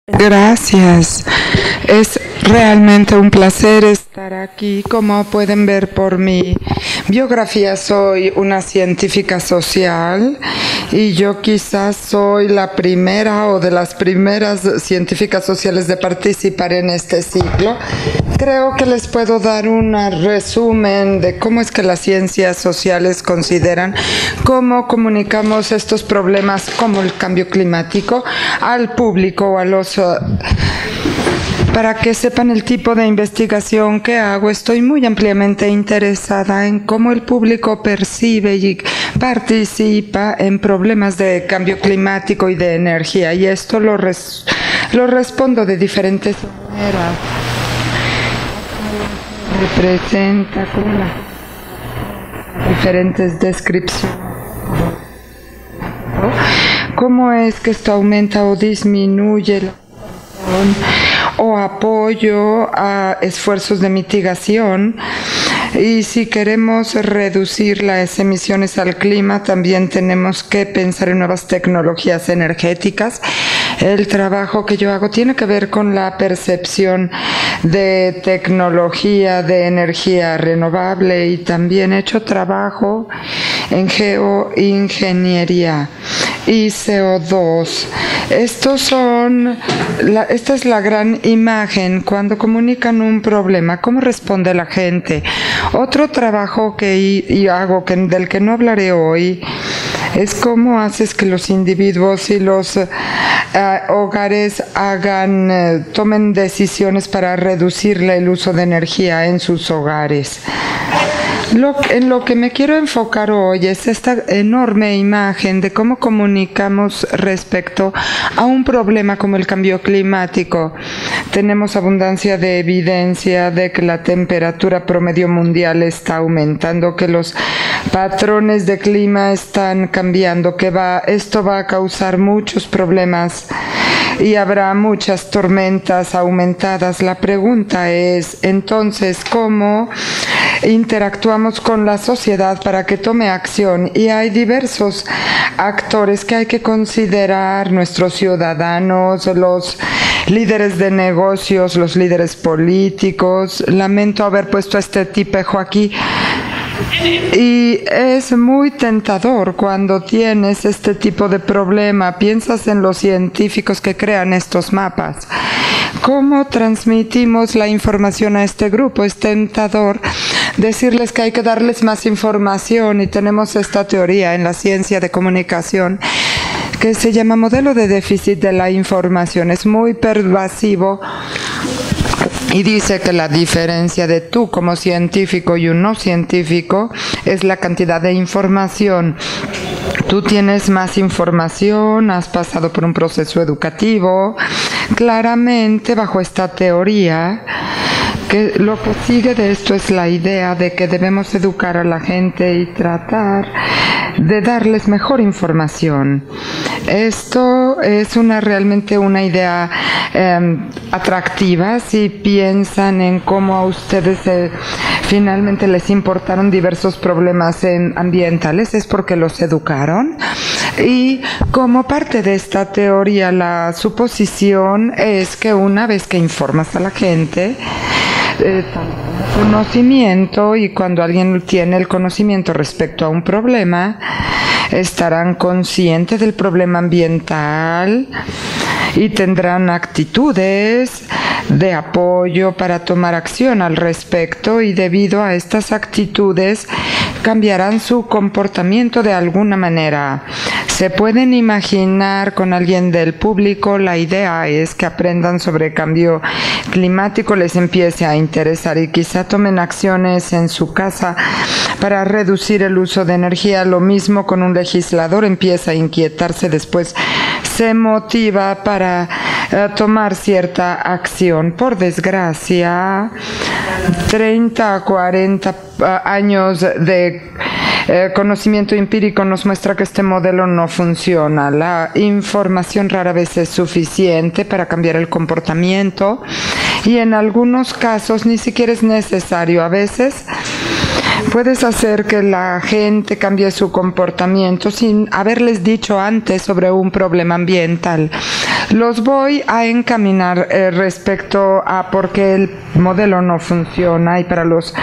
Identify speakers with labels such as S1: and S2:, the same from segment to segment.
S1: Gracias. Es realmente un placer estar aquí. Como pueden ver por mi biografía, soy una científica social y yo quizás soy la primera o de las primeras científicas sociales de participar en este ciclo. Creo que les puedo dar un resumen de cómo es que las ciencias sociales consideran cómo comunicamos estos problemas como el cambio climático al público o a los para que sepan el tipo de investigación que hago. Estoy muy ampliamente interesada en cómo el público percibe y participa en problemas de cambio climático y de energía, y esto lo respondo de diferentes maneras. Representa como diferentes descripciones. ¿Cómo es que esto aumenta o disminuye la o apoyo a esfuerzos de mitigación? Y si queremos reducir las emisiones al clima, también tenemos que pensar en nuevas tecnologías energéticas. El trabajo que yo hago tiene que ver con la percepción de tecnología de energía renovable, y también he hecho trabajo en geoingeniería y CO2. Esta es la gran imagen cuando comunican un problema, cómo responde la gente. Otro trabajo que hago, del que no hablaré hoy, es cómo haces que los individuos y los hogares tomen decisiones para reducir el uso de energía en sus hogares. En lo que me quiero enfocar hoy es esta enorme imagen de cómo comunicamos respecto a un problema como el cambio climático. Tenemos abundancia de evidencia de que la temperatura promedio mundial está aumentando, que los patrones de clima están cambiando, que esto va a causar muchos problemas y habrá muchas tormentas aumentadas. La pregunta es, entonces, ¿cómo interactuamos con la sociedad para que tome acción? Y hay diversos actores que hay que considerar: nuestros ciudadanos, los líderes de negocios, los líderes políticos. Lamento haber puesto este tipejo aquí. Y es muy tentador cuando tienes este tipo de problema. Piensas en los científicos que crean estos mapas. ¿Cómo transmitimos la información a este grupo? Es tentador decirles que hay que darles más información, y tenemos esta teoría en la ciencia de comunicación que se llama modelo de déficit de la información. Es muy pervasivo y dice que la diferencia de tú como científico y un no científico es la cantidad de información. Tú tienes más información, has pasado por un proceso educativo. Claramente, bajo esta teoría, que lo que sigue de esto es la idea de que debemos educar a la gente y tratar de darles mejor información. Esto es realmente una idea atractiva si piensan en cómo a ustedes finalmente les importaron diversos problemas ambientales. Es porque los educaron. Y como parte de esta teoría, la suposición es que una vez que informas a la gente, conocimiento, y cuando alguien tiene el conocimiento respecto a un problema, estarán conscientes del problema ambiental y tendrán actitudes de apoyo para tomar acción al respecto, y debido a estas actitudes cambiarán su comportamiento de alguna manera. Se pueden imaginar con alguien del público. La idea es que aprendan sobre cambio climático, les empiece a interesar y quizá tomen acciones en su casa para reducir el uso de energía. Lo mismo con un legislador, empieza a inquietarse, después se motiva para tomar cierta acción. Por desgracia, 30 a 40 años de conocimiento empírico nos muestra que este modelo no funciona. La información rara vez es suficiente para cambiar el comportamiento, y en algunos casos ni siquiera es necesario. A veces puedes hacer que la gente cambie su comportamiento sin haberles dicho antes sobre un problema ambiental. los voy a encaminar respecto a por qué el modelo no funciona, y para los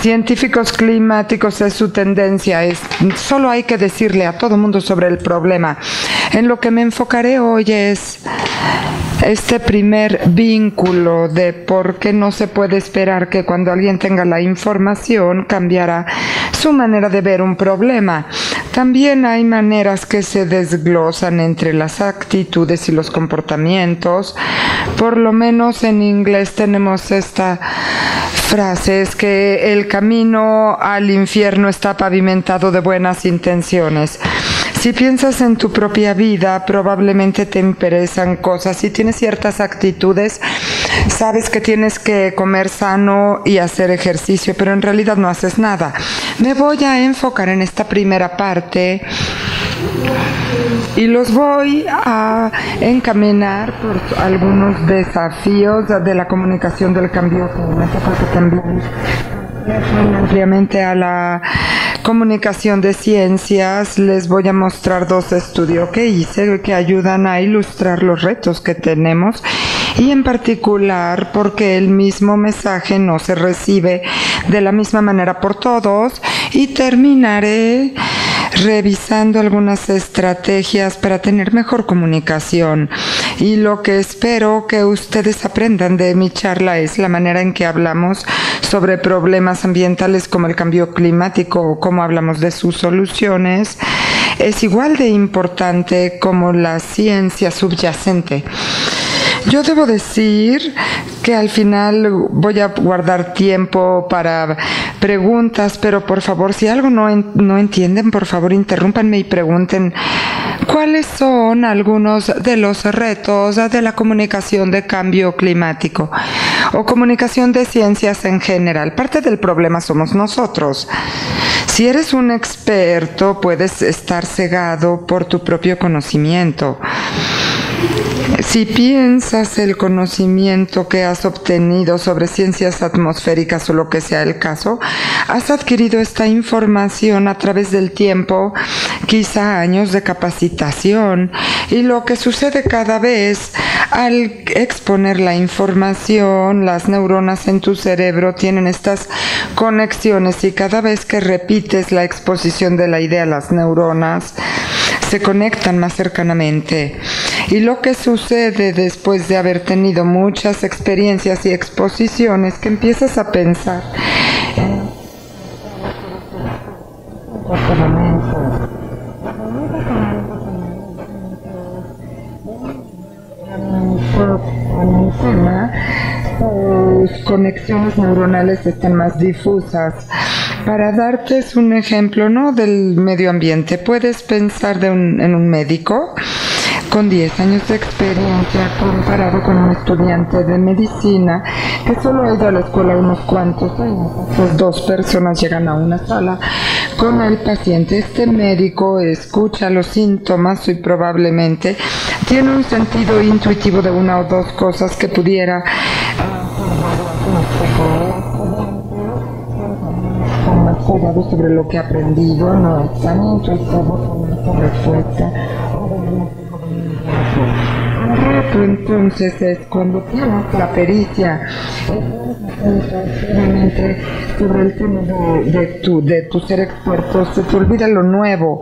S1: científicos climáticos es su tendencia, solo hay que decirle a todo mundo sobre el problema. En lo que me enfocaré hoy es este primer vínculo de por qué no se puede esperar que cuando alguien tenga la información cambiará su manera de ver un problema. También hay maneras que se desglosan entre las actitudes y los comportamientos. Por lo menos en inglés tenemos esta frase, es que el camino al infierno está pavimentado de buenas intenciones. Si piensas en tu propia vida, probablemente te interesan cosas. Si tienes ciertas actitudes, sabes que tienes que comer sano y hacer ejercicio, pero en realidad no haces nada. Me voy a enfocar en esta primera parte y los voy a encaminar por algunos desafíos de la comunicación del cambio climático, que también ampliamente a la comunicación de ciencias. Les voy a mostrar dos estudios que hice que ayudan a ilustrar los retos que tenemos y en particular porque el mismo mensaje no se recibe de la misma manera por todos, y terminaré revisando algunas estrategias para tener mejor comunicación. Y lo que espero que ustedes aprendan de mi charla es la manera en que hablamos sobre problemas ambientales como el cambio climático o cómo hablamos de sus soluciones. Es igual de importante como la ciencia subyacente. Yo debo decir que al final voy a guardar tiempo para preguntas, pero por favor, si algo no entienden, por favor interrúmpanme y pregunten cuáles son algunos de los retos de la comunicación de cambio climático o comunicación de ciencias en general. Parte del problema somos nosotros. Si eres un experto, puedes estar cegado por tu propio conocimiento. Si piensas el conocimiento que has obtenido sobre ciencias atmosféricas o lo que sea el caso, has adquirido esta información a través del tiempo, quizá años de capacitación, y lo que sucede cada vez al exponer la información, las neuronas en tu cerebro tienen estas conexiones, y cada vez que repites la exposición de la idea, las neuronas se conectan más cercanamente. Y lo que sucede después de haber tenido muchas experiencias y exposiciones, que empiezas a pensar tus conexiones neuronales están más difusas. Para darte un ejemplo, ¿no?, del medio ambiente, puedes pensar en un médico con 10 años de experiencia comparado con un estudiante de medicina que solo ha ido a la escuela unos cuantos años. Pues 2 personas llegan a una sala con el paciente. Este médico escucha los síntomas y probablemente tiene un sentido intuitivo de una o dos cosas que pudiera sobre lo que ha aprendido, no es tan intuitivo como esta respuesta. Entonces es cuando tienes la pericia sobre el tema de tu ser experto, se te olvida lo nuevo,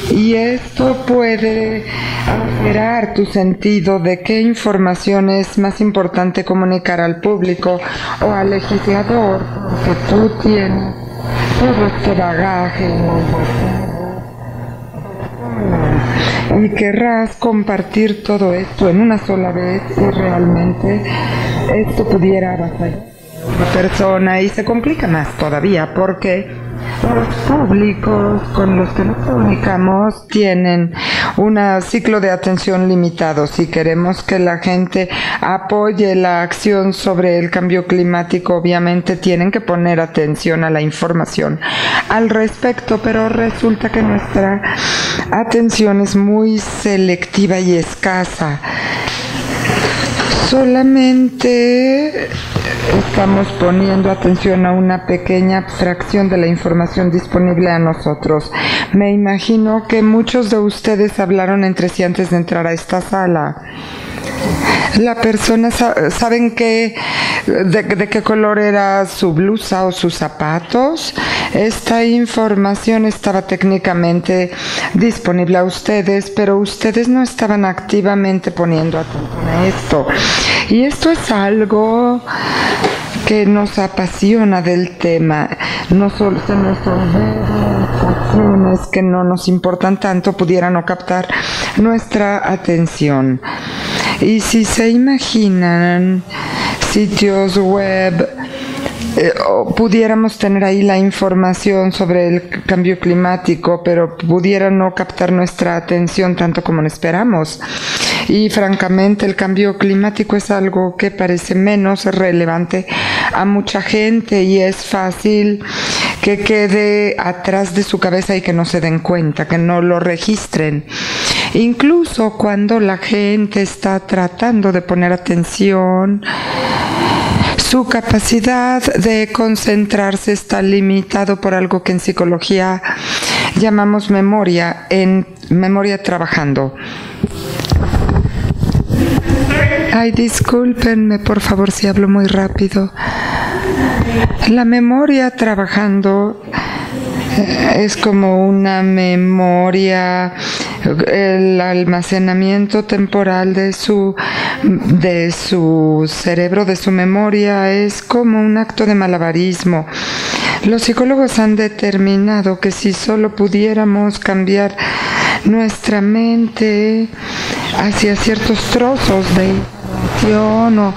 S1: y esto puede alterar tu sentido de qué información es más importante comunicar al público o al legislador, porque tú tienes todo este bagaje y querrás compartir todo esto en una sola vez, y realmente esto pudiera avasallar a la persona, y se complica más todavía porque los públicos con los que nos comunicamos tienen un ciclo de atención limitado. Si queremos que la gente apoye la acción sobre el cambio climático, obviamente tienen que poner atención a la información al respecto, pero resulta que nuestra atención es muy selectiva y escasa. Solamente estamos poniendo atención a una pequeña fracción de la información disponible a nosotros. Me imagino que muchos de ustedes hablaron entre sí antes de entrar a esta sala. La persona, ¿saben de qué color era su blusa o sus zapatos? Esta información estaba técnicamente disponible a ustedes, pero ustedes no estaban activamente poniendo atención a esto. Y esto es algo que nos apasiona del tema. No solo se nos olvidan acciones que no nos importan tanto pudieran no captar nuestra atención. Y si se imaginan sitios web, pudiéramos tener ahí la información sobre el cambio climático, pero pudiera no captar nuestra atención tanto como esperamos. Y francamente el cambio climático es algo que parece menos relevante a mucha gente y es fácil que quede atrás de su cabeza y que no se den cuenta, que no lo registren. Incluso cuando la gente está tratando de poner atención, su capacidad de concentrarse está limitado por algo que en psicología llamamos memoria trabajando. Ay, discúlpenme por favor si hablo muy rápido. La memoria trabajando es como una memoria, el almacenamiento temporal de su cerebro, de su memoria, es como un acto de malabarismo. Los psicólogos han determinado que si solo pudiéramos cambiar nuestra mente hacia ciertos trozos de información o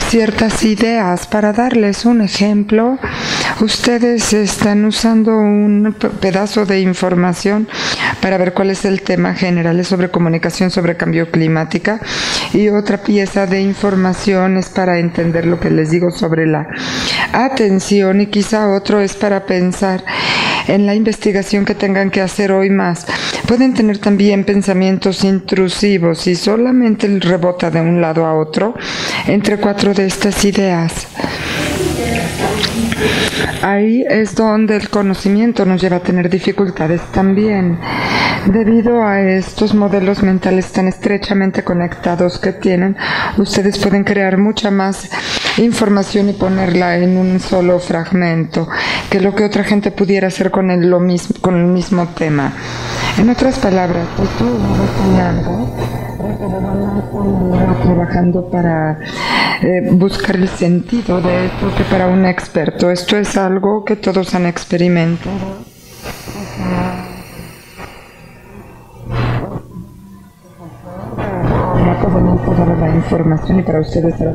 S1: ciertas ideas. Para darles un ejemplo, ustedes están usando un pedazo de información para ver cuál es el tema general, es sobre comunicación, sobre cambio climático, y otra pieza de información es para entender lo que les digo sobre la atención, y quizá otro es para pensar en la investigación que tengan que hacer hoy más. Pueden tener también pensamientos intrusivos y solamente rebota de un lado a otro entre 4 de estas ideas. Ahí es donde el conocimiento nos lleva a tener dificultades también. Debido a estos modelos mentales tan estrechamente conectados que tienen, ustedes pueden crear mucha más información y ponerla en un solo fragmento que lo que otra gente pudiera hacer con el mismo tema. En otras palabras, esto es algo trabajando para buscar el sentido de esto, que para un experto esto es algo que todos han experimentado. Toda la información, y para ustedes era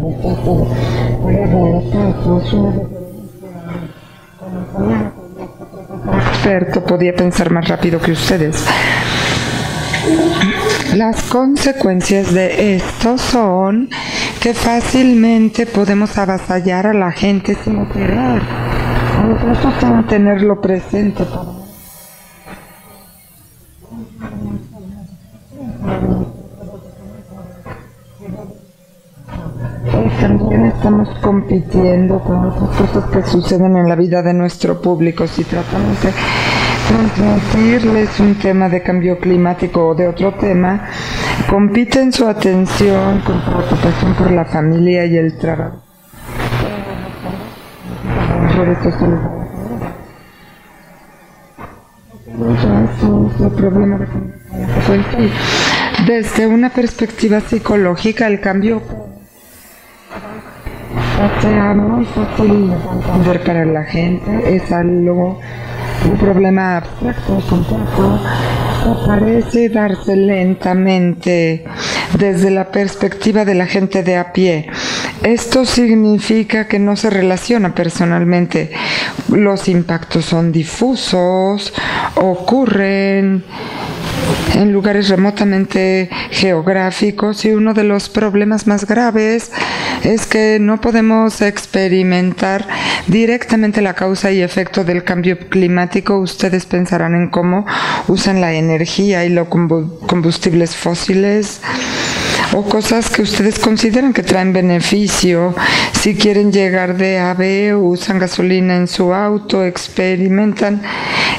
S1: experto podía pensar más rápido que ustedes. Las consecuencias de esto son que fácilmente podemos avasallar a la gente sin querer. Nosotros tenemos que tenerlo presente. También estamos compitiendo con otras cosas que suceden en la vida de nuestro público. Si tratamos de transmitirles un tema de cambio climático o de otro tema, compiten su atención con preocupación por la familia y el trabajo. Desde una perspectiva psicológica, el cambio muy fácil de entender para la gente, es algo, un problema abstracto, complejo, que parece darse lentamente desde la perspectiva de la gente de a pie. Esto significa que no se relaciona personalmente. Los impactos son difusos, ocurren en lugares remotamente geográficos, y uno de los problemas más graves es que no podemos experimentar directamente la causa y efecto del cambio climático. Ustedes pensarán en cómo usan la energía y los combustibles fósiles o cosas que ustedes consideran que traen beneficio. Si quieren llegar de A a B, usan gasolina en su auto, experimentan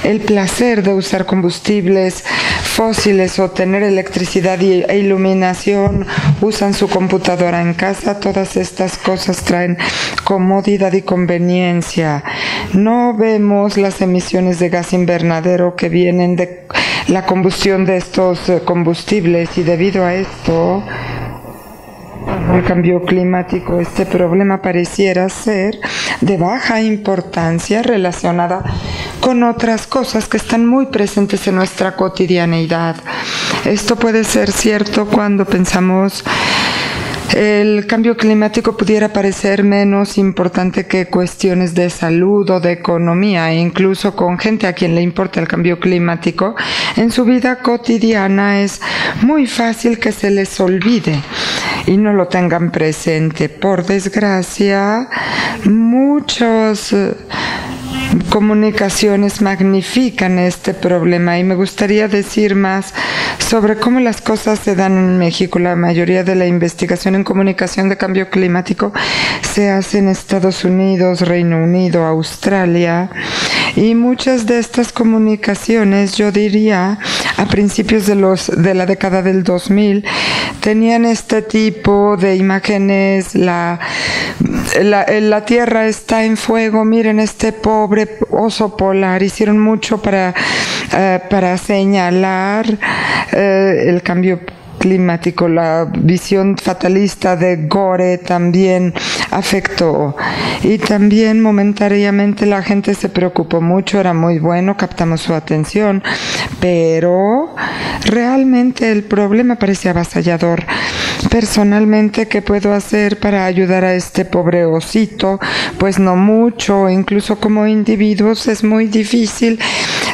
S1: el placer de usar combustibles fósiles o tener electricidad e iluminación, usan su computadora en casa. Todas estas cosas traen comodidad y conveniencia. No vemos las emisiones de gas invernadero que vienen de la combustión de estos combustibles, y debido a esto, el cambio climático, este problema pareciera ser de baja importancia relacionada con otras cosas que están muy presentes en nuestra cotidianeidad. Esto puede ser cierto cuando pensamos el cambio climático pudiera parecer menos importante que cuestiones de salud o de economía, e incluso con gente a quien le importa el cambio climático. En su vida cotidiana es muy fácil que se les olvide y no lo tengan presente. Por desgracia, muchos comunicaciones magnifican este problema, y me gustaría decir más sobre cómo las cosas se dan en México. La mayoría de la investigación en comunicación de cambio climático se hace en Estados Unidos, Reino Unido, Australia, y muchas de estas comunicaciones, yo diría, a principios de la década del 2000, tenían este tipo de imágenes: la Tierra está en fuego, miren este pobre oso polar. Hicieron mucho para señalar el cambio climático. La visión fatalista de Gore también afectó, y también momentáneamente la gente se preocupó mucho. Era muy bueno, captamos su atención, pero realmente el problema parecía avasallador. Personalmente, ¿qué puedo hacer para ayudar a este pobre osito? Pues no mucho. Incluso como individuos es muy difícil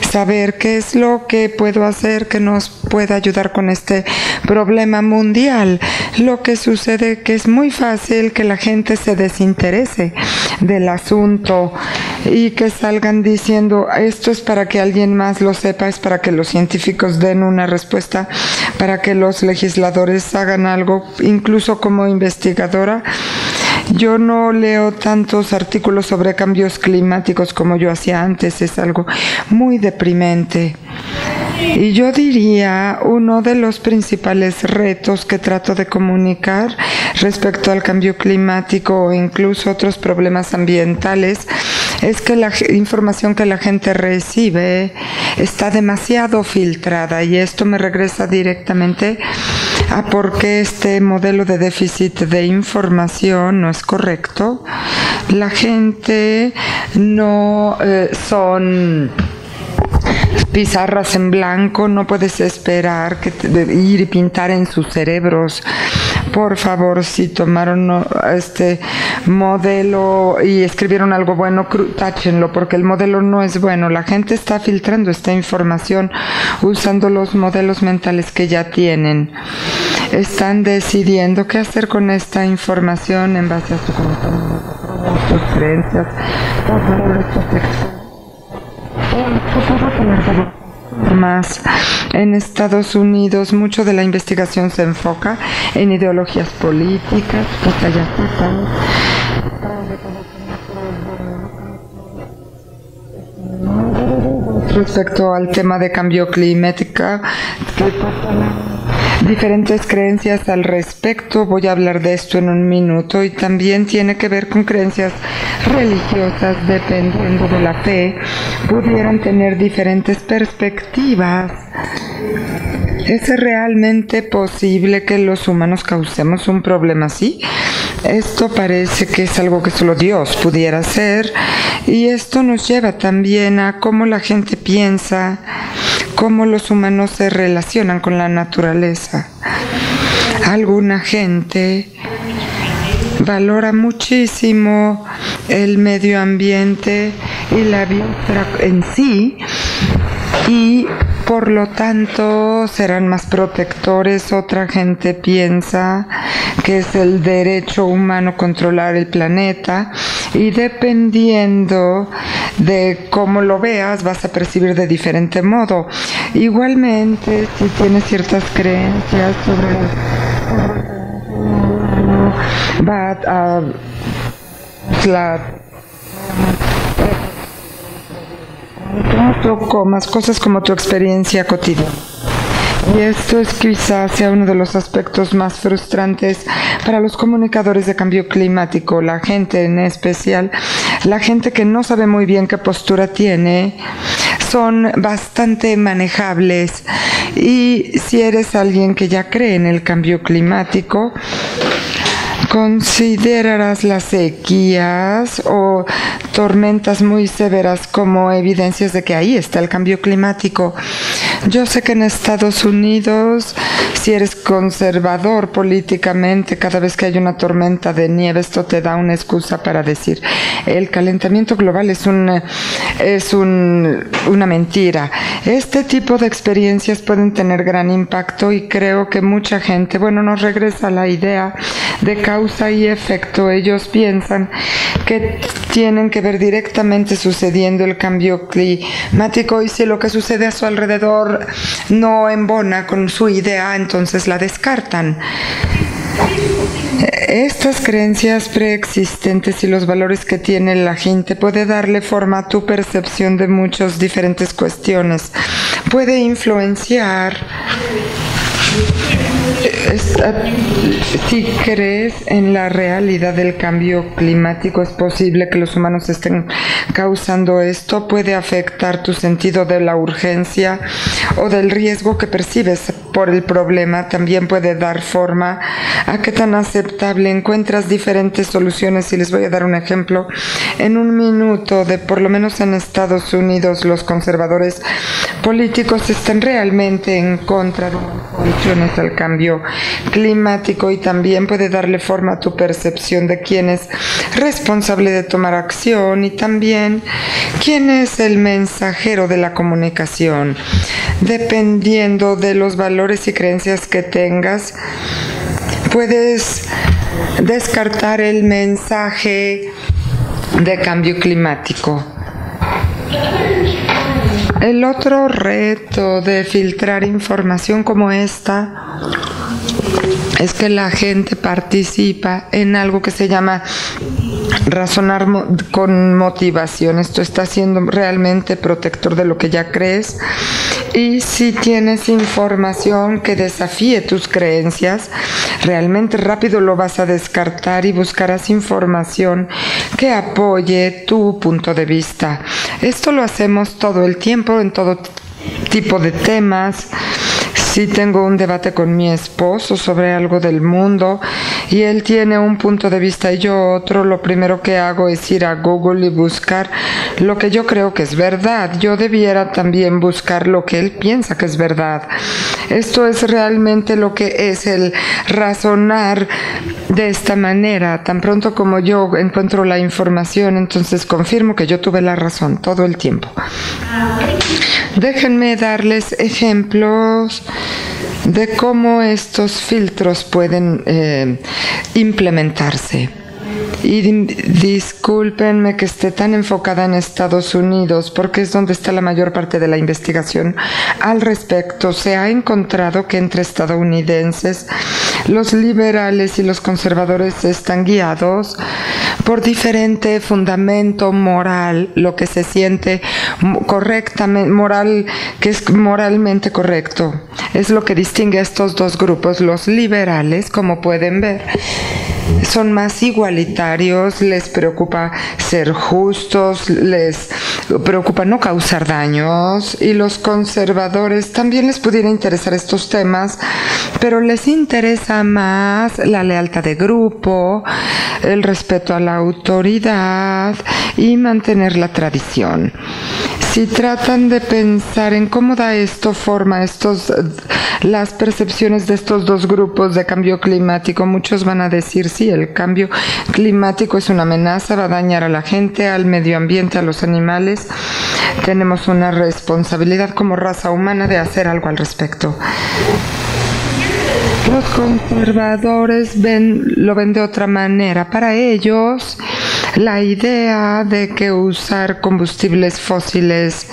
S1: saber qué es lo que puedo hacer que nos pueda ayudar con este problema mundial. Lo que sucede es que es muy fácil que la gente se desinterese del asunto y que salgan diciendo: esto es para que alguien más lo sepa, es para que los científicos den una respuesta, para que los legisladores hagan algo. Incluso como investigadora, yo no leo tantos artículos sobre cambios climáticos como yo hacía antes. Es algo muy deprimente. Y yo diría, uno de los principales retos que trato de comunicar respecto al cambio climático o incluso otros problemas ambientales es que la información que la gente recibe está demasiado filtrada, y esto me regresa directamente a por qué este modelo de déficit de información no es correcto. La gente no son pizarras en blanco, no puedes esperar ir y pintar en sus cerebros. Por favor, si tomaron este modelo y escribieron algo bueno, táchenlo, porque el modelo no es bueno. La gente está filtrando esta información usando los modelos mentales que ya tienen. Están decidiendo qué hacer con esta información en base a su conocimiento, sus creencias, más. En Estados Unidos, mucho de la investigación se enfoca en ideologías políticas, respecto al tema de cambio climático, diferentes creencias al respecto. Voy a hablar de esto en un minuto, y también tiene que ver con creencias religiosas. Dependiendo de la fe, pudieran tener diferentes perspectivas. ¿Es realmente posible que los humanos causemos un problema así? Esto parece que es algo que solo Dios pudiera hacer, y esto nos lleva también a cómo la gente piensa, cómo los humanos se relacionan con la naturaleza. Alguna gente valora muchísimo el medio ambiente y la biosfera en sí, y por lo tanto serán más protectores. Otra gente piensa que es el derecho humano controlar el planeta, y dependiendo de cómo lo veas vas a percibir de diferente modo. Igualmente, si tienes ciertas creencias sobre va a más cosas como tu experiencia cotidiana. Y esto es quizás sea uno de los aspectos más frustrantes para los comunicadores de cambio climático, la gente en especial, la gente que no sabe muy bien qué postura tiene, son bastante manejables. Y si eres alguien que ya cree en el cambio climático, ¿considerarás las sequías o tormentas muy severas como evidencias de que ahí está el cambio climático? Yo sé que en Estados Unidos, si eres conservador políticamente, cada vez que hay una tormenta de nieve, esto te da una excusa para decir el calentamiento global es una mentira. Este tipo de experiencias pueden tener gran impacto y creo que mucha gente, nos regresa a la idea de causa y efecto. Ellos piensan que tienen que ver directamente sucediendo el cambio climático y si lo que sucede a su alrededor no embona con su idea, entonces la descartan. Estas creencias preexistentes y los valores que tiene la gente puede darle forma a tu percepción de muchas diferentes cuestiones. Puede influenciar si crees en la realidad del cambio climático, es posible que los humanos estén causando esto, puede afectar tu sentido de la urgencia o del riesgo que percibes por el problema, también puede dar forma a qué tan aceptable encuentras diferentes soluciones. Y les voy a dar un ejemplo en un minuto de, por lo menos en Estados Unidos, los conservadores políticos están realmente en contra de las soluciones al cambio climático y también puede darle forma a tu percepción de quién es responsable de tomar acción y también quién es el mensajero de la comunicación. Dependiendo de los valores y creencias que tengas, puedes descartar el mensaje de cambio climático. El otro reto de filtrar información como esta es que la gente participa en algo que se llama razonar con motivación. Esto está siendo realmente protector de lo que ya crees. Y si tienes información que desafíe tus creencias, realmente rápido lo vas a descartar y buscarás información que apoye tu punto de vista. Esto lo hacemos todo el tiempo en todo tipo de temas. Si tengo un debate con mi esposo sobre algo del mundo y él tiene un punto de vista y yo otro, lo primero que hago es ir a Google y buscar lo que yo creo que es verdad. Yo debiera también buscar lo que él piensa que es verdad. Esto es realmente lo que es el razonar de esta manera. Tan pronto como yo encuentro la información, entonces confirmo que yo tuve la razón todo el tiempo. Déjenme darles ejemplos de cómo estos filtros pueden implementarse. Y discúlpenme que esté tan enfocada en Estados Unidos, porque es donde está la mayor parte de la investigación al respecto. Se ha encontrado que entre estadounidenses, los liberales y los conservadores están guiados por diferente fundamento moral, lo que se siente correctamente, moral, que es moralmente correcto. Es lo que distingue a estos dos grupos. Los liberales, como pueden ver, son más igualitarios, les preocupa ser justos, les preocupa no causar daños, y los conservadores también les pudiera interesar estos temas, pero les interesa más la lealtad de grupo, el respeto a la autoridad y mantener la tradición. Si tratan de pensar en cómo da esto forma las percepciones de estos dos grupos de cambio climático, muchos van a decir sí, el cambio climático es una amenaza, va a dañar a la gente, al medio ambiente, a los animales. Tenemos una responsabilidad como raza humana de hacer algo al respecto. Los conservadores lo ven de otra manera. Para ellos, la idea de que usar combustibles fósiles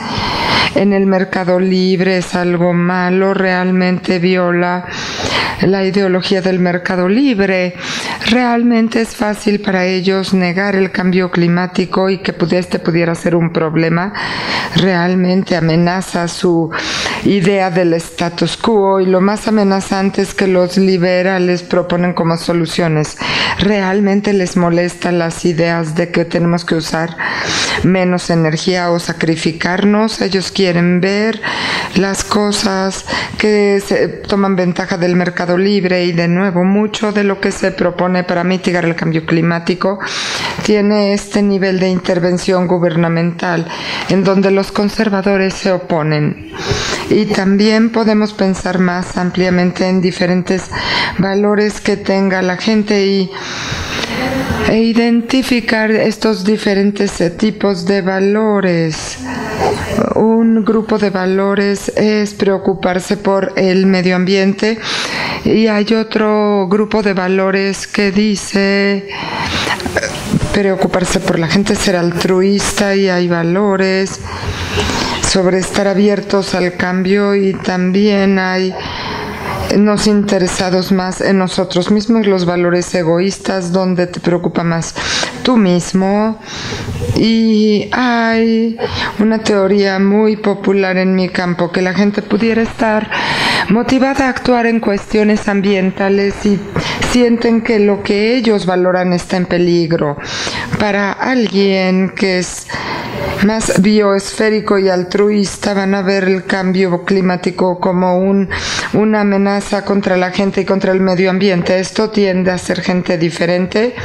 S1: en el mercado libre es algo malo, realmente viola la ideología del mercado libre. Realmente es fácil para ellos negar el cambio climático y que este pudiera ser un problema. Realmente amenaza su idea del status quo, y lo más amenazante es que los liberales proponen como soluciones. Realmente les molestan las ideas de que tenemos que usar menos energía o sacrificarnos. Ellos quieren ver las cosas que se toman ventaja del mercado libre, y de nuevo mucho de lo que se propone para mitigar el cambio climático tiene este nivel de intervención gubernamental en donde los conservadores se oponen. Y también podemos pensar más ampliamente en diferentes valores que tenga la gente e identificar estos diferentes tipos de valores. Un grupo de valores es preocuparse por el medio ambiente, y hay otro grupo de valores que dice preocuparse por la gente, ser altruista, y hay valores sobre estar abiertos al cambio, y también hay nos interesados más en nosotros mismos, los valores egoístas, donde te preocupa más tú mismo. Y hay una teoría muy popular en mi campo, que la gente pudiera estar motivada a actuar en cuestiones ambientales y sienten que lo que ellos valoran está en peligro. Para alguien que es más bioesférico y altruista, van a ver el cambio climático como una amenaza contra la gente y contra el medio ambiente. Esto tiende a ser gente diferente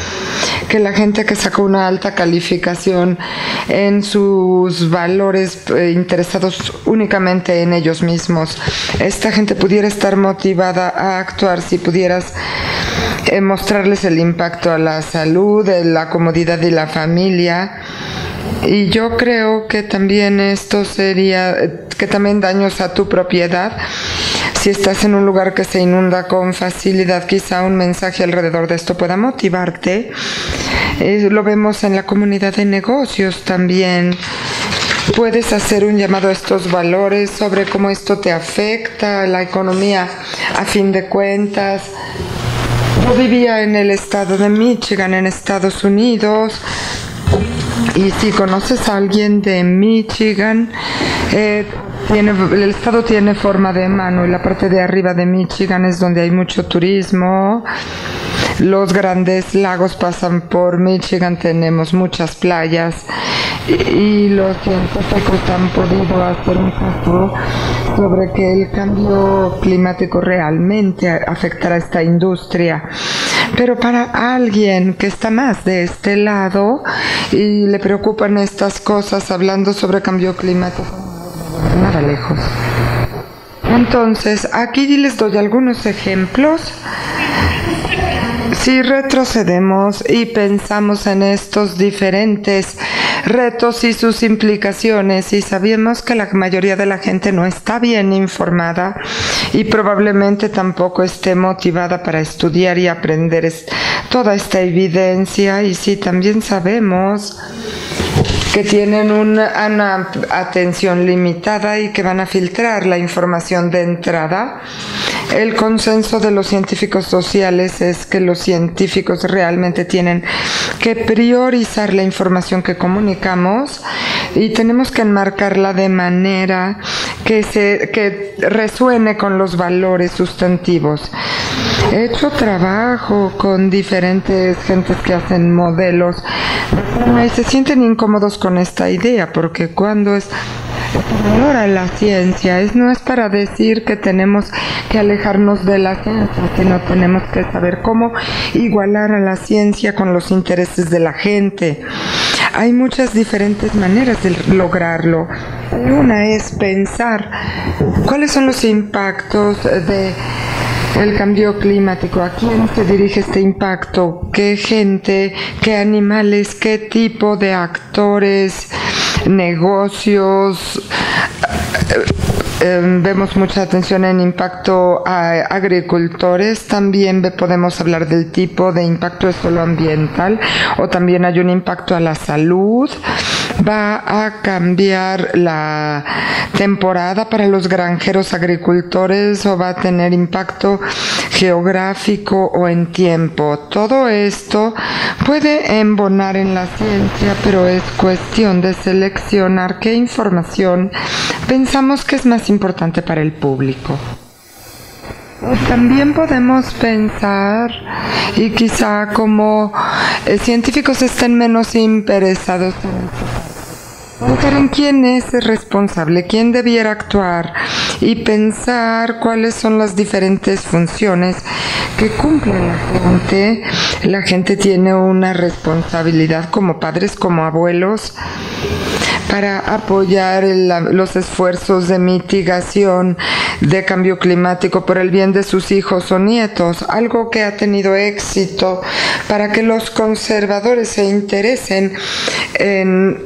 S1: que la gente que saca una alta calificación en sus valores, interesados únicamente en ellos mismos. Esta gente pudiera estar motivada a actuar si pudieras mostrarles el impacto a la salud, la comodidad y la familia. Y yo creo que también esto sería que también daños a tu propiedad. Si estás en un lugar que se inunda con facilidad, quizá un mensaje alrededor de esto pueda motivarte. Lo vemos en la comunidad de negocios también. Puedes hacer un llamado a estos valores sobre cómo esto te afecta a la economía a fin de cuentas. Yo vivía en el estado de Michigan, en Estados Unidos. Y si conoces a alguien de Michigan, el estado tiene forma de mano, y la parte de arriba de Michigan es donde hay mucho turismo. Los grandes lagos pasan por Michigan, tenemos muchas playas, y los científicos han podido hacer un cálculo sobre que el cambio climático realmente afectará a esta industria. Pero para alguien que está más de este lado y le preocupan estas cosas, hablando sobre cambio climático, nada lejos. Entonces, aquí les doy algunos ejemplos. Si retrocedemos y pensamos en estos diferentes retos y sus implicaciones, y sabemos que la mayoría de la gente no está bien informada y probablemente tampoco esté motivada para estudiar y aprender toda esta evidencia, y si también sabemos que tienen una atención limitada y que van a filtrar la información de entrada. El consenso de los científicos sociales es que los científicos realmente tienen que priorizar la información que comunicamos, y tenemos que enmarcarla de manera que resuene con los valores sustantivos. He hecho trabajo con diferentes gentes que hacen modelos y se sienten incómodos con esta idea, porque cuando es ahora la ciencia no es para decir que tenemos que alejarnos de la ciencia, sino tenemos que saber cómo igualar a la ciencia con los intereses de la gente. Hay muchas diferentes maneras de lograrlo. Una es pensar cuáles son los impactos de el cambio climático, ¿a quién se dirige este impacto? ¿Qué gente? ¿Qué animales? ¿Qué tipo de actores? Negocios. Vemos mucha atención en impacto a agricultores. También podemos hablar del tipo de impacto, es solo ambiental, o también hay un impacto a la salud. va a cambiar la temporada para los granjeros agricultores o va a tener impacto geográfico o en tiempo. Todo esto puede embonar en la ciencia, pero es cuestión de seleccionar qué información pensamos que es más importante para el público. También podemos pensar, y quizá como científicos estén menos interesados pensar en quién es el responsable, quién debiera actuar y pensar cuáles son las diferentes funciones que cumple la gente. La gente tiene una responsabilidad como padres, como abuelos, para apoyar los esfuerzos de mitigación de cambio climático por el bien de sus hijos o nietos, algo que ha tenido éxito para que los conservadores se interesen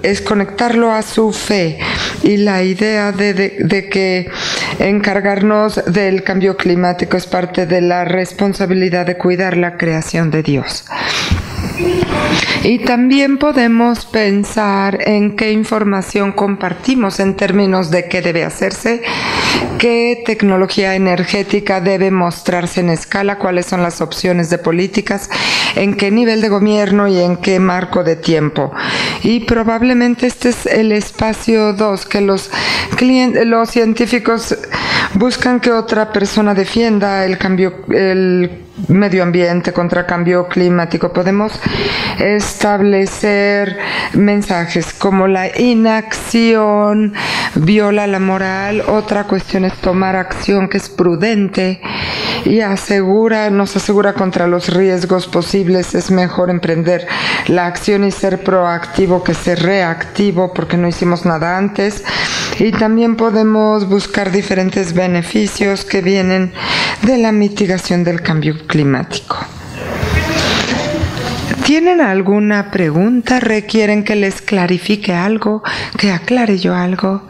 S1: es conectarlo a su fe y la idea de que encargarnos del cambio climático es parte de la responsabilidad de cuidar la creación de Dios. Y también podemos pensar en qué información compartimos en términos de qué debe hacerse, qué tecnología energética debe mostrarse en escala, cuáles son las opciones de políticas, en qué nivel de gobierno y en qué marco de tiempo. Y probablemente este es el espacio 2, que los científicos buscan que otra persona defienda el medio ambiente contra cambio climático. Podemos establecer mensajes como la inacción viola la moral. Otra cuestión es tomar acción que es prudente y nos asegura contra los riesgos posibles. Es mejor emprender la acción y ser proactivo que ser reactivo porque no hicimos nada antes. Y también podemos buscar diferentes beneficios que vienen de la mitigación del cambio climático. ¿Tienen alguna pregunta? ¿Requieren que les clarifique algo? ¿Que aclare yo algo?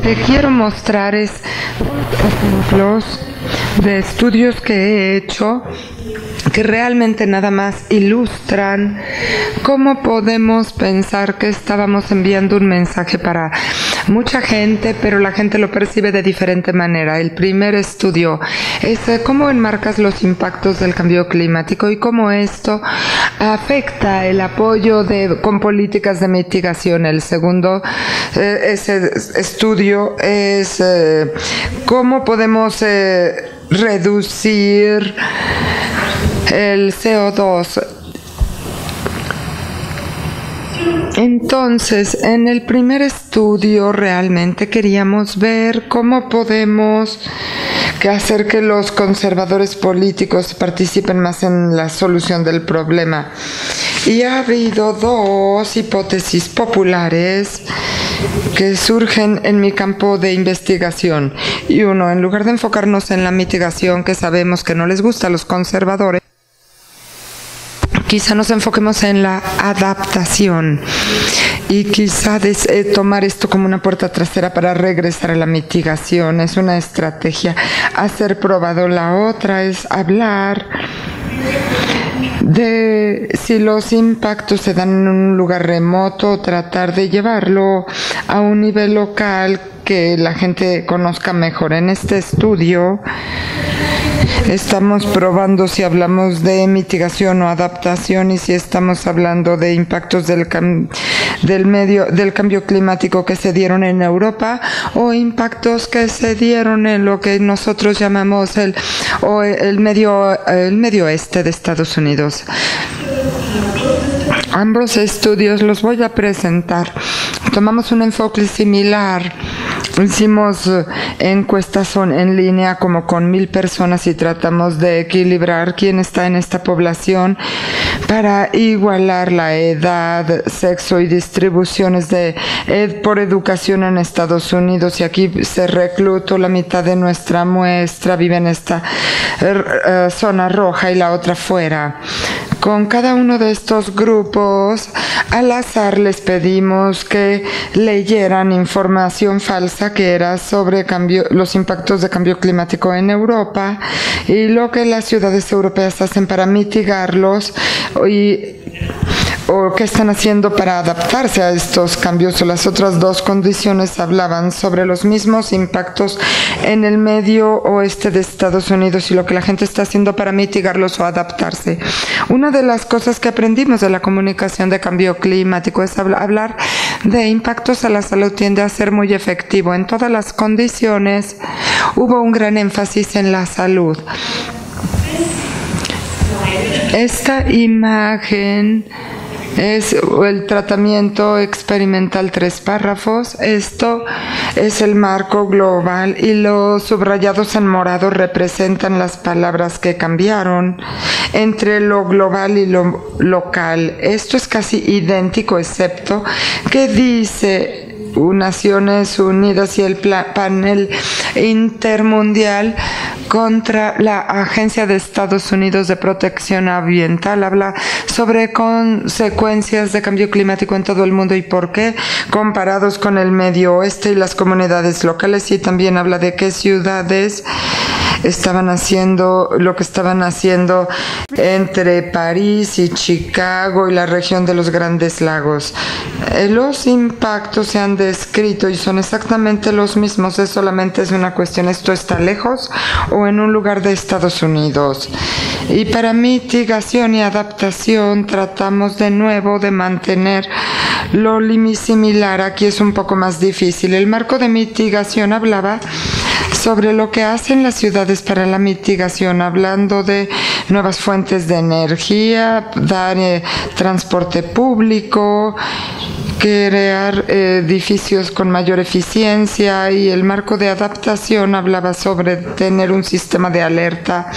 S1: Te quiero mostrar ejemplos de estudios que he hecho que realmente nada más ilustran cómo podemos pensar que estábamos enviando un mensaje para mucha gente, pero la gente lo percibe de diferente manera. El primer estudio es cómo enmarcas los impactos del cambio climático y cómo esto afecta el apoyo con políticas de mitigación. El segundo estudio es cómo podemos reducir el CO2. Entonces, en el primer estudio realmente queríamos ver cómo podemos hacer que los conservadores políticos participen más en la solución del problema. Y ha habido dos hipótesis populares que surgen en mi campo de investigación. Y uno, en lugar de enfocarnos en la mitigación, que sabemos que no les gusta a los conservadores, quizá nos enfoquemos en la adaptación y quizá tomar esto como una puerta trasera para regresar a la mitigación. Es una estrategia a ser probado. La otra es hablar de si los impactos se dan en un lugar remoto, tratar de llevarlo a un nivel local que la gente conozca mejor. En este estudio estamos probando si hablamos de mitigación o adaptación y si estamos hablando de impactos del cambio climático que se dieron en Europa o impactos que se dieron en lo que nosotros llamamos el medio oeste de Estados Unidos. Ambos estudios los voy a presentar. Tomamos un enfoque similar. Hicimos encuestas en línea como con 1,000 personas y tratamos de equilibrar quién está en esta población para igualar la edad, sexo y distribuciones por educación en Estados Unidos. Y aquí se reclutó la mitad de nuestra muestra, vive en esta zona roja y la otra fuera. Con cada uno de estos grupos, al azar les pedimos que leyeran información falsa que era sobre los impactos de cambio climático en Europa y lo que las ciudades europeas hacen para mitigarlos y o qué están haciendo para adaptarse a estos cambios. O las otras dos condiciones hablaban sobre los mismos impactos en el medio oeste de Estados Unidos y lo que la gente está haciendo para mitigarlos o adaptarse. Una de las cosas que aprendimos de la comunicación de cambio climático es hablar de impactos a la salud tiende a ser muy efectivo. En todas las condiciones hubo un gran énfasis en la salud. Esta imagen es el tratamiento experimental 3 párrafos. Esto es el marco global y los subrayados en morado representan las palabras que cambiaron entre lo global y lo local. Esto es casi idéntico, excepto que dice Naciones Unidas y el panel intermundial contra la Agencia de Estados Unidos de Protección Ambiental. Habla sobre consecuencias de cambio climático en todo el mundo y por qué comparados con el medio oeste y las comunidades locales, y también habla de qué ciudades estaban haciendo lo que estaban haciendo entre París y Chicago y la región de los Grandes Lagos. Los impactos se han descrito y son exactamente los mismos, solamente es una cuestión, esto está lejos o en un lugar de Estados Unidos. Y para mitigación y adaptación tratamos de nuevo de mantener lo similar. Aquí es un poco más difícil. El marco de mitigación hablaba sobre lo que hacen las ciudades para la mitigación, hablando de nuevas fuentes de energía, dar transporte público, crear edificios con mayor eficiencia, y el marco de adaptación hablaba sobre tener un sistema de alerta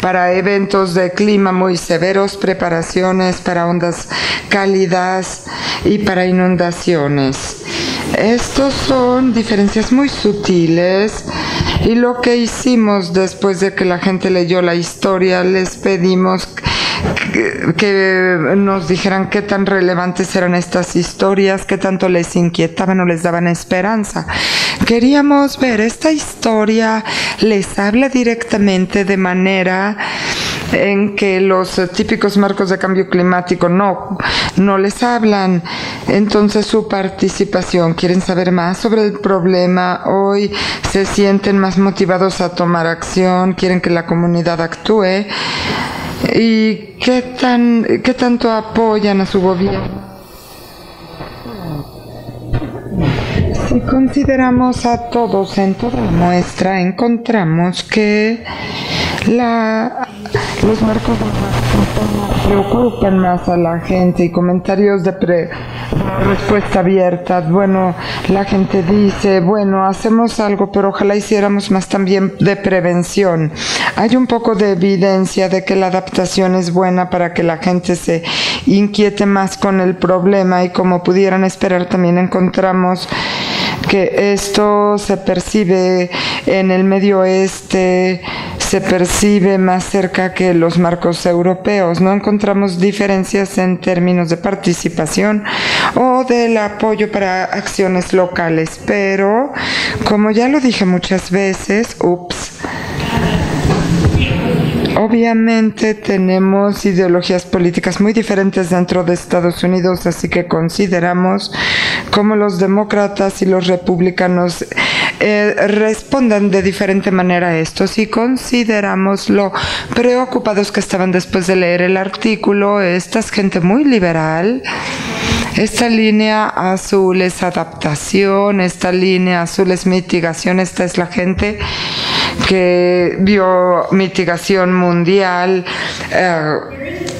S1: para eventos de clima muy severos, preparaciones para ondas cálidas y para inundaciones. Estos son diferencias muy sutiles y lo que hicimos después de que la gente leyó la historia, les pedimos que nos dijeran qué tan relevantes eran estas historias, qué tanto les inquietaban o les daban esperanza. Queríamos ver, esta historia les habla directamente de manera en que los típicos marcos de cambio climático no les hablan. Entonces su participación, quieren saber más sobre el problema, hoy se sienten más motivados a tomar acción, quieren que la comunidad actúe. ¿Y qué tanto apoyan a su gobierno? Si consideramos a todos en toda la muestra, encontramos que los marcos de preocupan más a la gente, y comentarios de respuesta abierta. Bueno, la gente dice, bueno, hacemos algo, pero ojalá hiciéramos más también de prevención. Hay un poco de evidencia de que la adaptación es buena para que la gente se inquiete más con el problema, y como pudieran esperar también encontramos que esto se percibe en el medio oeste, se percibe más cerca que los marcos europeos. No encontramos diferencias en términos de participación o del apoyo para acciones locales, pero como ya lo dije muchas veces, obviamente tenemos ideologías políticas muy diferentes dentro de Estados Unidos, así que consideramos cómo los demócratas y los republicanos respondan de diferente manera a esto. Si consideramos lo preocupados que estaban después de leer el artículo, esta es gente muy liberal. Esta línea azul es adaptación, esta línea azul es mitigación, esta es la gente que vio mitigación mundial,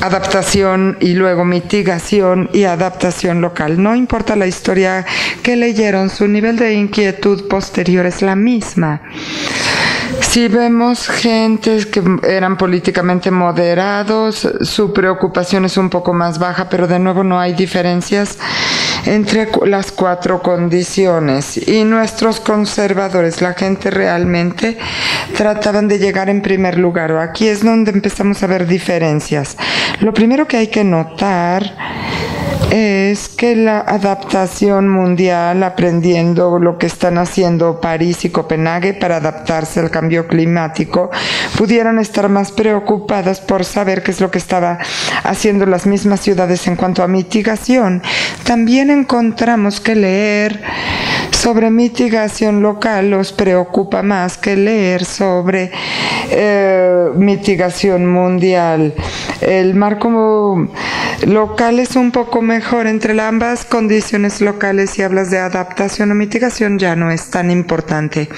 S1: adaptación y luego mitigación y adaptación local. No importa la historia que leyeron, su nivel de inquietud posterior es la misma. Si vemos gentes que eran políticamente moderados, su preocupación es un poco más baja, pero de nuevo no hay diferencias entre las 4 condiciones. Y nuestros conservadores, la gente realmente trataban de llegar en primer lugar. Aquí es donde empezamos a ver diferencias. Lo primero que hay que notar es que la adaptación mundial, aprendiendo lo que están haciendo París y Copenhague para adaptarse al cambio climático, pudieran estar más preocupadas por saber qué es lo que estaba haciendo las mismas ciudades en cuanto a mitigación. También encontramos que leer sobre mitigación local los preocupa más que leer sobre mitigación mundial. El marco local es un poco mejor entre ambas condiciones locales. Si hablas de adaptación o mitigación ya no es tan importante.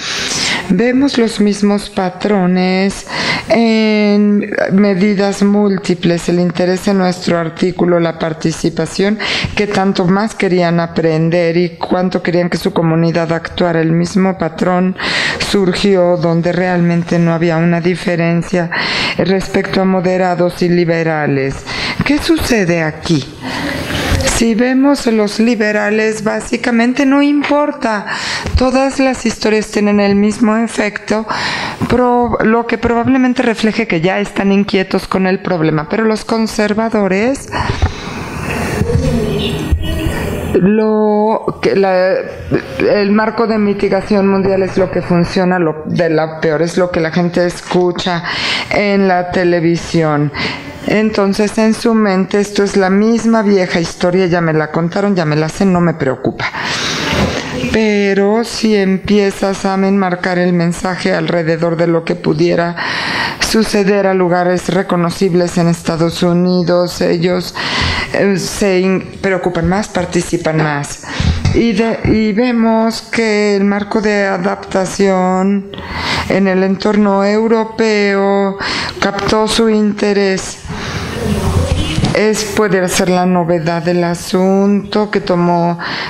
S1: Vemos los mismos patrones en medidas múltiples, el interés en nuestro artículo, la participación, que tanto más querían aprender y cuánto querían que su comunidad actuara. El mismo patrón surgió donde realmente no había una diferencia respecto a moderados y liberales. ¿Qué sucede aquí? Si vemos los liberales, básicamente no importa, todas las historias tienen el mismo efecto, lo que probablemente refleje que ya están inquietos con el problema, pero los conservadores, el marco de mitigación mundial es lo que funciona, lo peor es lo que la gente escucha en la televisión. Entonces en su mente esto es la misma vieja historia, ya me la contaron, ya me la sé, no me preocupa. Pero si empiezas a enmarcar el mensaje alrededor de lo que pudiera suceder a lugares reconocibles en Estados Unidos, ellos se preocupan más, participan más. Y vemos que el marco de adaptación en el entorno europeo captó su interés. Puede ser la novedad del asunto que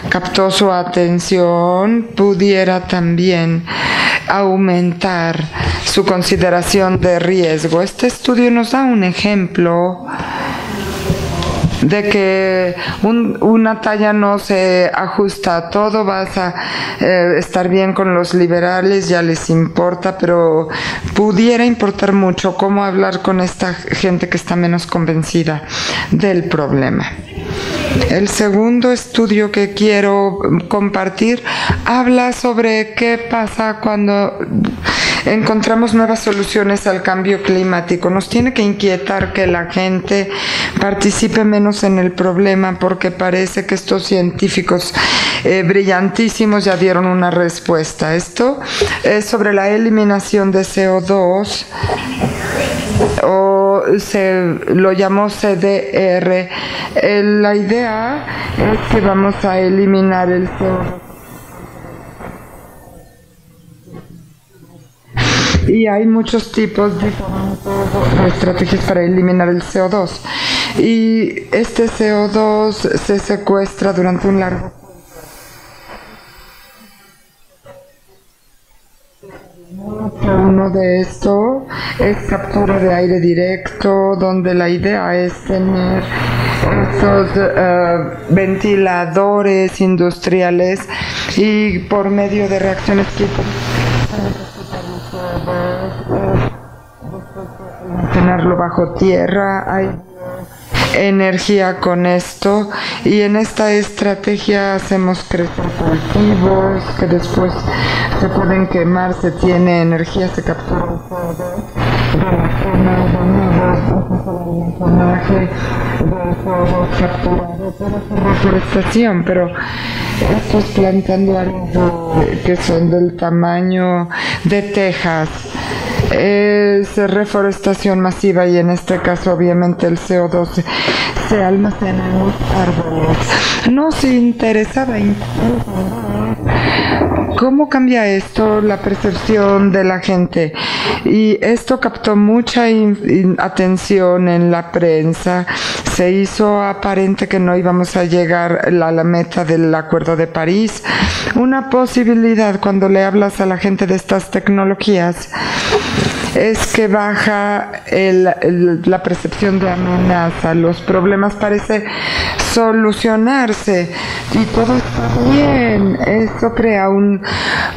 S1: captó su atención, pudiera también aumentar su consideración de riesgo. Este estudio nos da un ejemplo de que una talla no se ajusta a todo. Vas a estar bien con los liberales, ya les importa, pero pudiera importar mucho cómo hablar con esta gente que está menos convencida del problema. El segundo estudio que quiero compartir habla sobre qué pasa cuando encontramos nuevas soluciones al cambio climático. Nos tiene que inquietar que la gente participe menos en el problema, porque parece que estos científicos brillantísimos ya dieron una respuesta. Esto es sobre la eliminación de CO2, o se lo llamó CDR. La idea es que vamos a eliminar el CO2. Y hay muchos tipos de estrategias para eliminar el CO2. Y este CO2 se secuestra durante un largo tiempo. Uno de estos es captura de aire directo, donde la idea es tener esos ventiladores industriales y por medio de reacciones químicas tenerlo bajo tierra. Hay energía con esto, y en esta estrategia hacemos crecer cultivos que después se pueden quemar, se tiene energía, se captura el CO2 de la zona de CO2 capturado por reforestación, pero estos plantando árboles que son del tamaño de Texas. Es reforestación masiva, y en este caso obviamente el CO2 se almacena en los árboles. Nos interesaba cómo cambia esto la percepción de la gente, y esto captó mucha atención en la prensa. Se hizo aparente que no íbamos a llegar a la meta del Acuerdo de París. Una posibilidad cuando le hablas a la gente de estas tecnologías es que baja la percepción de amenaza, los problemas parece solucionarse y todo está bien. Esto crea un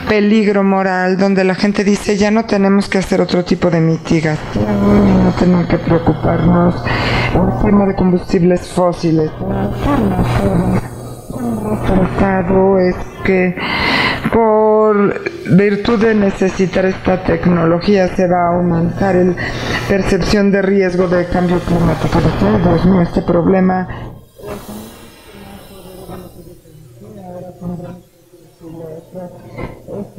S1: peligro moral donde la gente dice ya no tenemos que hacer otro tipo de mitigación, no tenemos que preocuparnos el tema de combustibles fósiles. El resultado es que por virtud de necesitar esta tecnología se va a aumentar la percepción de riesgo de cambio climático de todos, ¿no? Este problema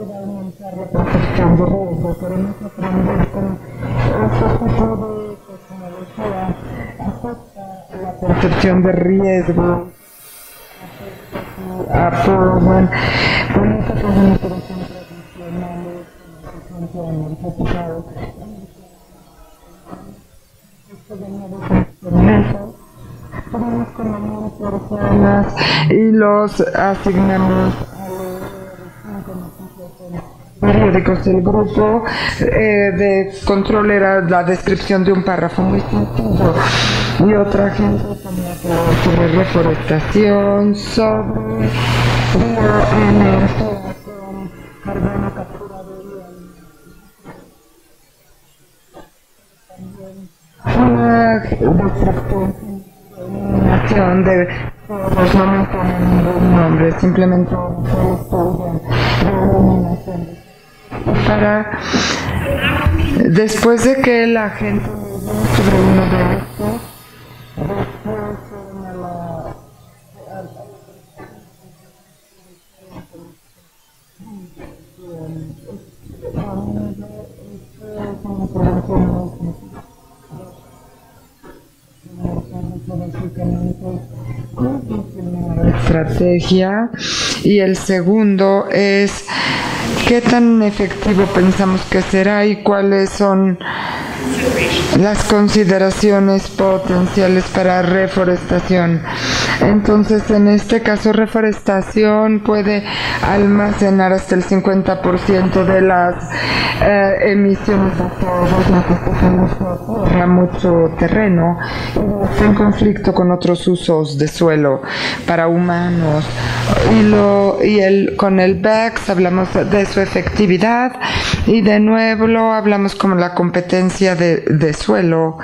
S1: va a aumentar la percepción de riesgo, queremos aprender con este tipo de tecnología afecta la percepción de riesgo. Aprueban políticas de migración tradicionales, eficiencia energética, ponemos como 1.000 personas y los asignamos periódicos. El grupo de control era la descripción de un párrafo muy sencillo y otra gente ponía sobre reforestación, sobre bioenergía con carbono capturado y una eliminación de todos, no me ponen ningún nombre, simplemente eliminación para después de que la gente sobre uno de estos después a la estrategia y el segundo es qué tan efectivo pensamos que será y cuáles son las consideraciones potenciales para reforestación. Entonces, en este caso, reforestación puede almacenar hasta el 50% de las emisiones de CO2, ya que mucho terreno está en conflicto con otros usos de suelo para humanos. Con el BECS hablamos de su efectividad y de nuevo hablamos como la competencia de suelo.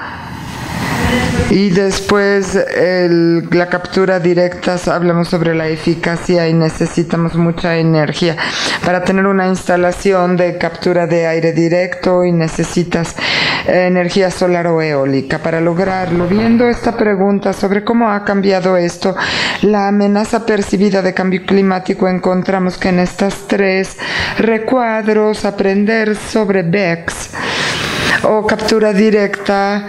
S1: Y después la captura directa, hablamos sobre la eficacia y necesitamos mucha energía para tener una instalación de captura de aire directo y necesitas energía solar o eólica para lograrlo. Viendo esta pregunta sobre cómo ha cambiado esto, la amenaza percibida de cambio climático, encontramos que en estas tres recuadros aprender sobre BECS o captura directa,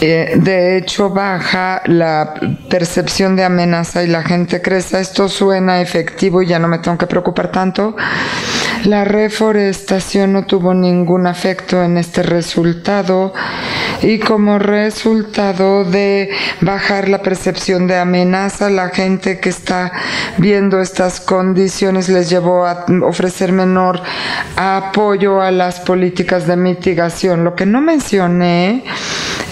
S1: de hecho baja la percepción de amenaza y la gente crece. Esto suena efectivo y ya no me tengo que preocupar tanto. La reforestación no tuvo ningún efecto en este resultado y como resultado de bajar la percepción de amenaza, la gente que está viendo estas condiciones les llevó a ofrecer menor apoyo a las políticas de mitigación. Lo que no mencioné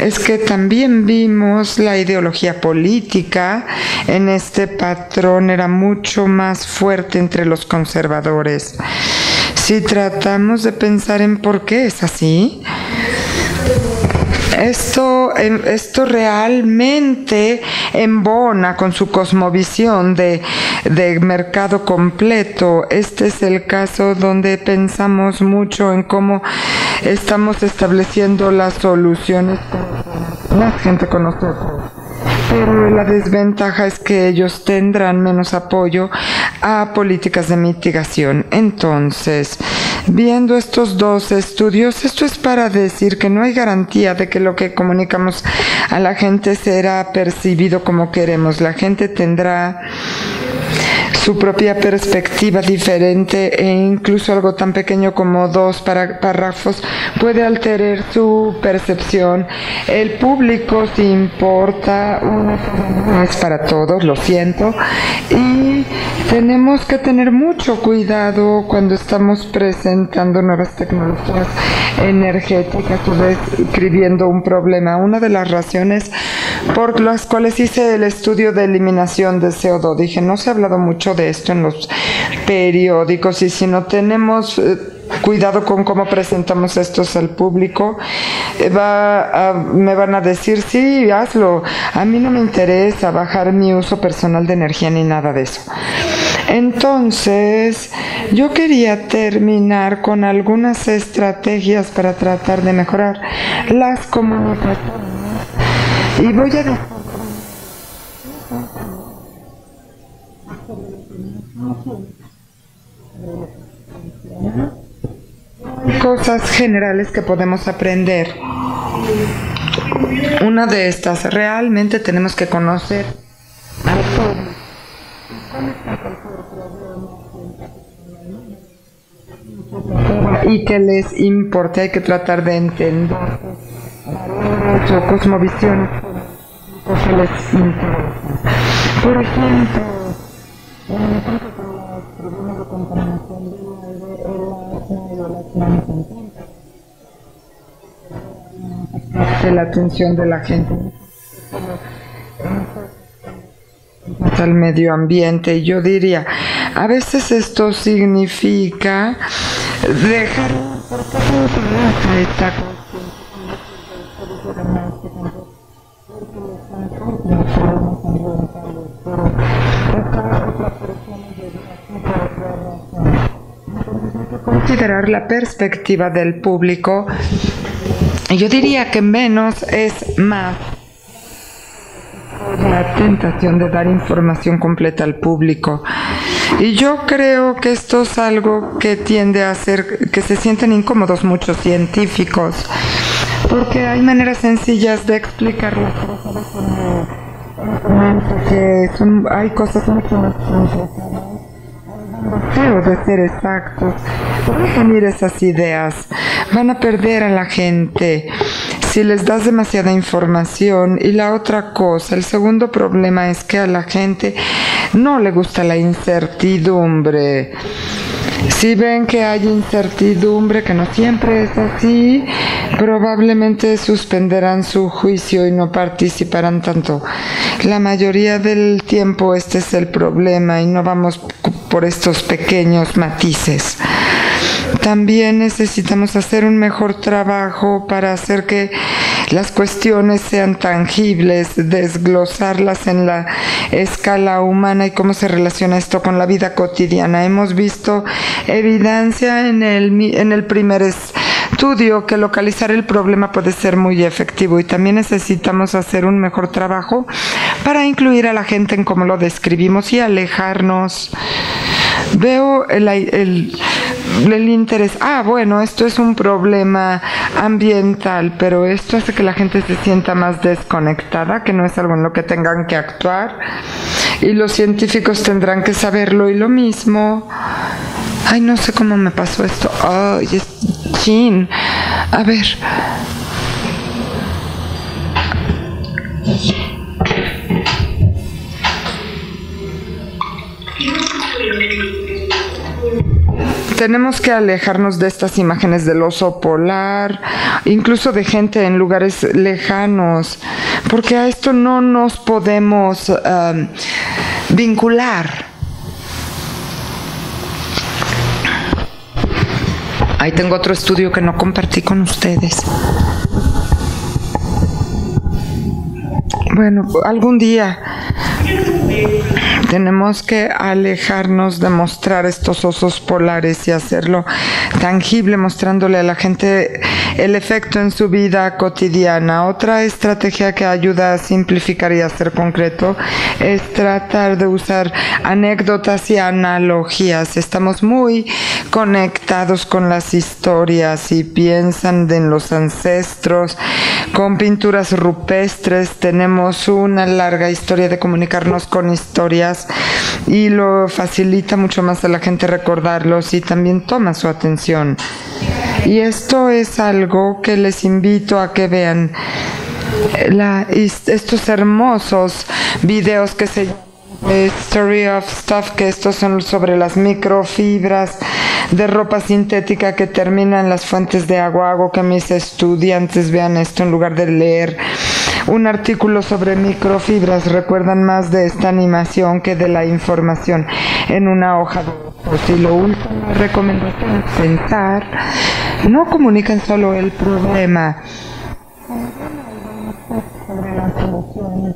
S1: es que también vimos la ideología política en este patrón era mucho más fuerte entre los conservadores. Si tratamos de pensar en por qué es así, esto realmente embona con su cosmovisión de mercado completo. Este es el caso donde pensamos mucho en cómo estamos estableciendo las soluciones con la gente con nosotros. Pero la desventaja es que ellos tendrán menos apoyo a políticas de mitigación. Entonces, viendo estos dos estudios, esto es para decir que no hay garantía de que lo que comunicamos a la gente será percibido como queremos. La gente tendrá su propia perspectiva diferente, e incluso algo tan pequeño como 2 párrafos puede alterar su percepción. El público, si importa, no es para todos, lo siento, y tenemos que tener mucho cuidado cuando estamos presentando nuevas tecnologías energéticas o describiendo un problema. Una de las razones por las cuales hice el estudio de eliminación de CO2, dije, no se ha hablado mucho de esto en los periódicos, y si no tenemos cuidado con cómo presentamos estos al público, me van a decir, sí, hazlo, a mí no me interesa bajar mi uso personal de energía ni nada de eso. Entonces, yo quería terminar con algunas estrategias para tratar de mejorar las comunicaciones. Y voy a decir cosas generales que podemos aprender. Una de estas, realmente tenemos que conocer a todos. Y que les importe, hay que tratar de entender su cosmovisión, que les interesa. Por ejemplo, los problemas de contaminación de la atención de la gente al medio ambiente. Yo diría, a veces esto significa dejar esta considerar la perspectiva del público. Yo diría que menos es más. La tentación de dar información completa al público. Y yo creo que esto es algo que tiende a hacer que se sienten incómodos muchos científicos, porque hay maneras sencillas de explicar las cosas, hay cosas mucho más complicadas de ser exactos. Definir esas ideas, van a perder a la gente si les das demasiada información. Y la otra cosa, el segundo problema es que a la gente no le gusta la incertidumbre. Si ven que hay incertidumbre, que no siempre es así, probablemente suspenderán su juicio y no participarán tanto. La mayoría del tiempo este es el problema y no vamos por estos pequeños matices. También necesitamos hacer un mejor trabajo para hacer que las cuestiones sean tangibles, desglosarlas en la escala humana y cómo se relaciona esto con la vida cotidiana. Hemos visto evidencia en el primer estudio que localizar el problema puede ser muy efectivo, y también necesitamos hacer un mejor trabajo para incluir a la gente en cómo lo describimos y alejarnos. Veo el interés. Bueno, esto es un problema ambiental, pero esto hace que la gente se sienta más desconectada, que no es algo en lo que tengan que actuar, y los científicos tendrán que saberlo. Y lo mismo, no sé cómo me pasó esto. Chin. A ver. Tenemos que alejarnos de estas imágenes del oso polar, incluso de gente en lugares lejanos, porque a esto no nos podemos vincular. Ahí tengo otro estudio que no compartí con ustedes. Bueno, algún día tenemos que alejarnos de mostrar estos osos polares y hacerlo tangible, mostrándole a la gente el efecto en su vida cotidiana. Otra estrategia que ayuda a simplificar y a ser concreto es tratar de usar anécdotas y analogías. Estamos muy conectados con las historias y piensan en los ancestros. Con pinturas rupestres tenemos una larga historia de comunicarnos con historias y lo facilita mucho más a la gente recordarlos y también toma su atención. Y esto es algo que les invito a que vean. Estos hermosos videos que se llaman Story of Stuff, que estos son sobre las microfibras de ropa sintética que terminan en las fuentes de agua. Hago que mis estudiantes vean esto en lugar de leer un artículo sobre microfibras. Recuerdan más de esta animación que de la información en una hoja de post. Y lo último, recomendación es pensar. No comunican solo el problema sobre las soluciones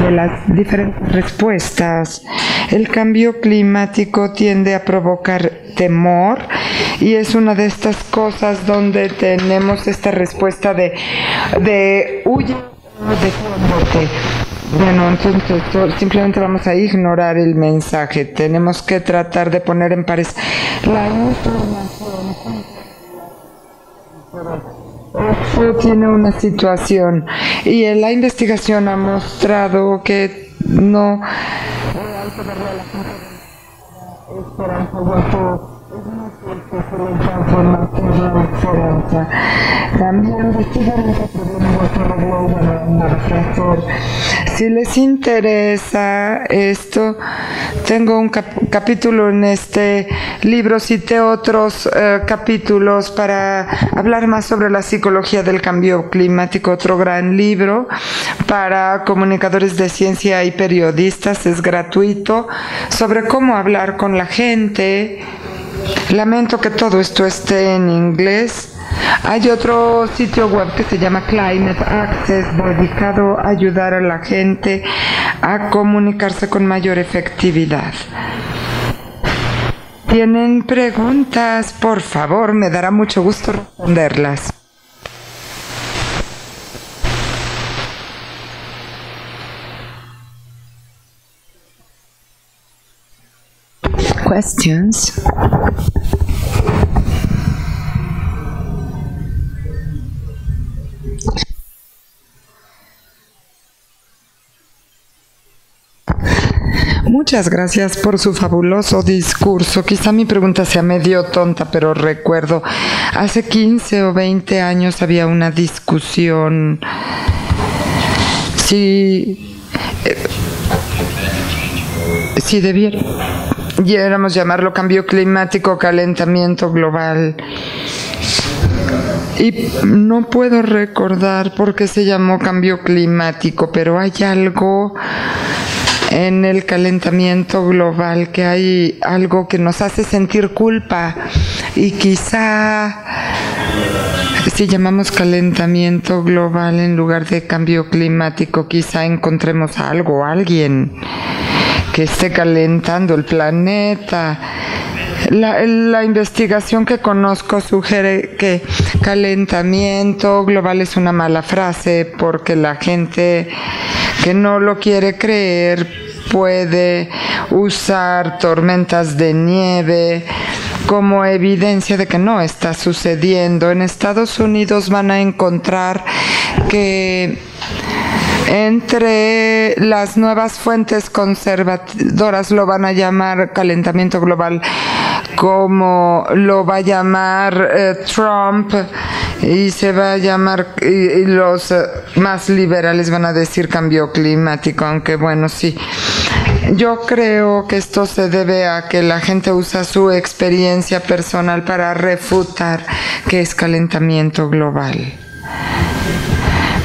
S1: de las diferentes respuestas. El cambio climático tiende a provocar temor y es una de estas cosas donde tenemos esta respuesta de huye, defiéndete. Bueno, entonces simplemente vamos a ignorar el mensaje. Tenemos que tratar de poner en pares la información. Esto tiene una situación y la investigación ha mostrado que no hay que darle a la gente esperanza. También si les interesa esto, tengo un capítulo en este libro. Cité otros capítulos para hablar más sobre la psicología del cambio climático. Otro gran libro para comunicadores de ciencia y periodistas, es gratuito, sobre cómo hablar con la gente. Lamento que todo esto esté en inglés. Hay otro sitio web que se llama Climate Access, dedicado a ayudar a la gente a comunicarse con mayor efectividad. ¿Tienen preguntas? Por favor, me dará mucho gusto responderlas. Questions? Muchas gracias por su fabuloso discurso. Quizá mi pregunta sea medio tonta, pero recuerdo hace 15 o 20 años había una discusión si debiéramos llamarlo cambio climático, calentamiento global. Y no puedo recordar por qué se llamó cambio climático, pero hay algo en el calentamiento global, que hay algo que nos hace sentir culpa, y quizá si llamamos calentamiento global en lugar de cambio climático, quizá encontremos a algo, a alguien que esté calentando el planeta. La investigación que conozco sugiere que calentamiento global es una mala frase, porque la gente que no lo quiere creer puede usar tormentas de nieve como evidencia de que no está sucediendo. En Estados Unidos van a encontrar que entre las nuevas fuentes conservadoras lo van a llamar calentamiento global, como lo va a llamar Trump, y se va a llamar, y los más liberales van a decir cambio climático, aunque bueno, sí. Yo creo que esto se debe a que la gente usa su experiencia personal para refutar que es calentamiento global.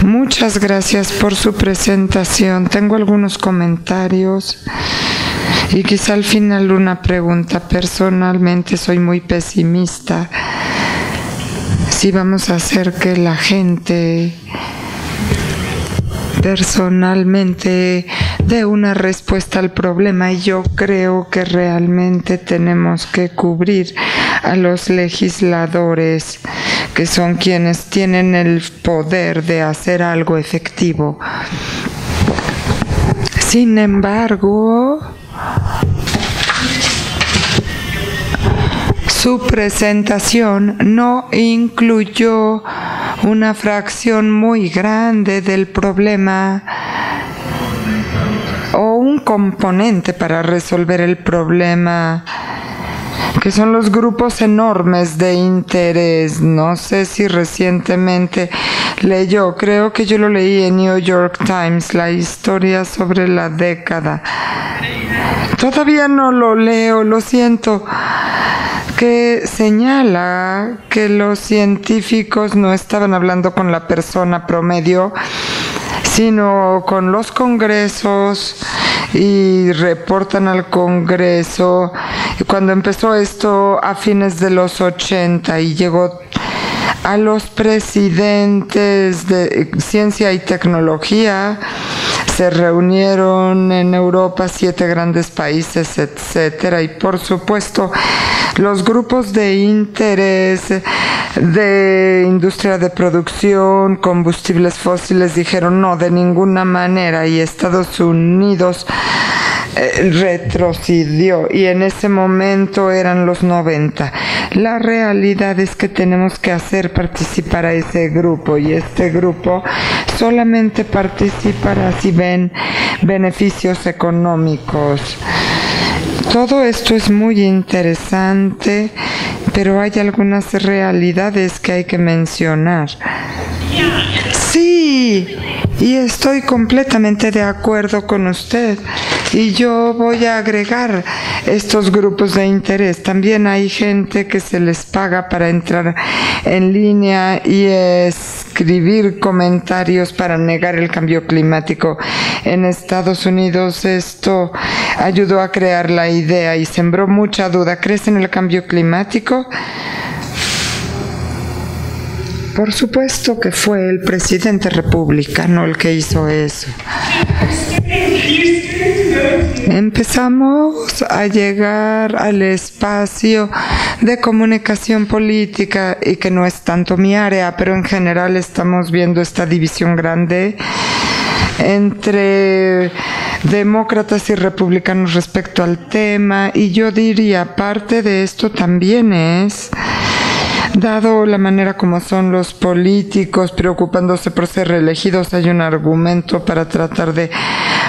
S1: Muchas gracias por su presentación. Tengo algunos comentarios y quizá al final una pregunta. Personalmente soy muy pesimista. Si vamos a hacer que la gente personalmente dé una respuesta al problema, y yo creo que realmente tenemos que cubrir a los legisladores, que son quienes tienen el poder de hacer algo efectivo. Sin embargo, su presentación no incluyó una fracción muy grande del problema o un componente para resolver el problema, que son los grupos enormes de interés. No sé si recientemente leyó, creo que yo lo leí en New York Times, la historia sobre la década. Todavía no lo leo, lo siento, que señala que los científicos no estaban hablando con la persona promedio, sino con los congresos, y reportan al Congreso. Y cuando empezó esto a fines de los 80 y llegó a los presidentes de ciencia y tecnología, se reunieron en Europa 7 grandes países, etcétera, y por supuesto los grupos de interés de industria de producción, combustibles fósiles, dijeron no, de ninguna manera, y Estados Unidos retrocedió, y en ese momento eran los 90. La realidad es que tenemos que hacer participar a ese grupo, y este grupo solamente participará si ven beneficios económicos. Todo esto es muy interesante, pero hay algunas realidades que hay que mencionar. Sí, y estoy completamente de acuerdo con usted. Y yo voy a agregar estos grupos de interés. También hay gente que se les paga para entrar en línea y escribir comentarios para negar el cambio climático. En Estados Unidos esto ayudó a crear la idea y sembró mucha duda. ¿Crees en el cambio climático? Por supuesto que fue el presidente republicano el que hizo eso. Empezamos a llegar al espacio de comunicación política, y que no es tanto mi área, pero en general estamos viendo esta división grande entre demócratas y republicanos respecto al tema, y yo diría parte de esto también es dado la manera como son los políticos preocupándose por ser reelegidos. Hay un argumento para tratar de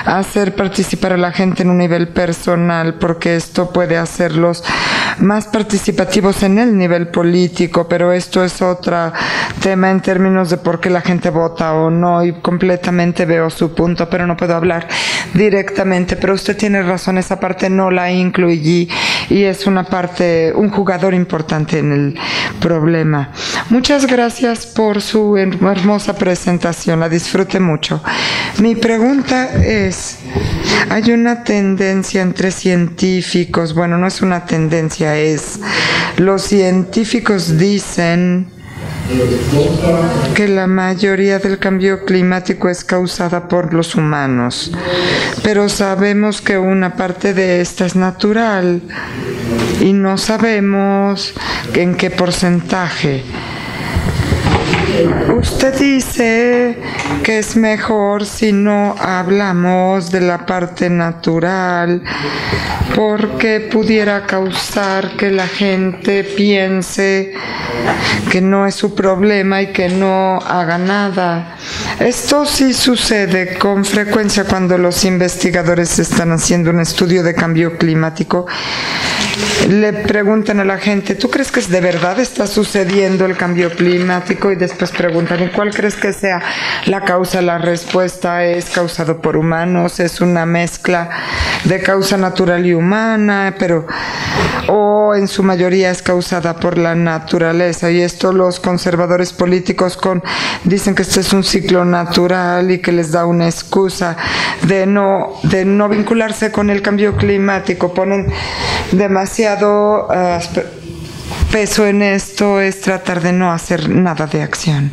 S1: hacer participar a la gente en un nivel personal, porque esto puede hacerlos más participativos en el nivel político, pero esto es otro tema en términos de por qué la gente vota o no, y completamente veo su punto, pero no puedo hablar directamente. Pero usted tiene razón, esa parte no la incluí, y es una parte, un jugador importante en el problema. Muchas gracias por su hermosa presentación, la disfruté mucho. Mi pregunta es, hay una tendencia entre científicos, bueno, no es una tendencia, es, los científicos dicen que la mayoría del cambio climático es causada por los humanos, pero sabemos que una parte de esta es natural y no sabemos en qué porcentaje. Usted dice que es mejor si no hablamos de la parte natural, porque pudiera causar que la gente piense que no es su problema y que no haga nada. Esto sí sucede con frecuencia cuando los investigadores están haciendo un estudio de cambio climático. Le preguntan a la gente, ¿tú crees que de verdad está sucediendo el cambio climático? Y después preguntan, ¿y cuál crees que sea la causa? La respuesta es causado por humanos, es una mezcla de causa natural y humana, pero o en su mayoría es causada por la naturaleza. Y esto los conservadores políticos dicen que este es un ciclo natural y que les da una excusa de no vincularse con el cambio climático. Ponen demasiado peso en esto, es tratar de no hacer nada de acción.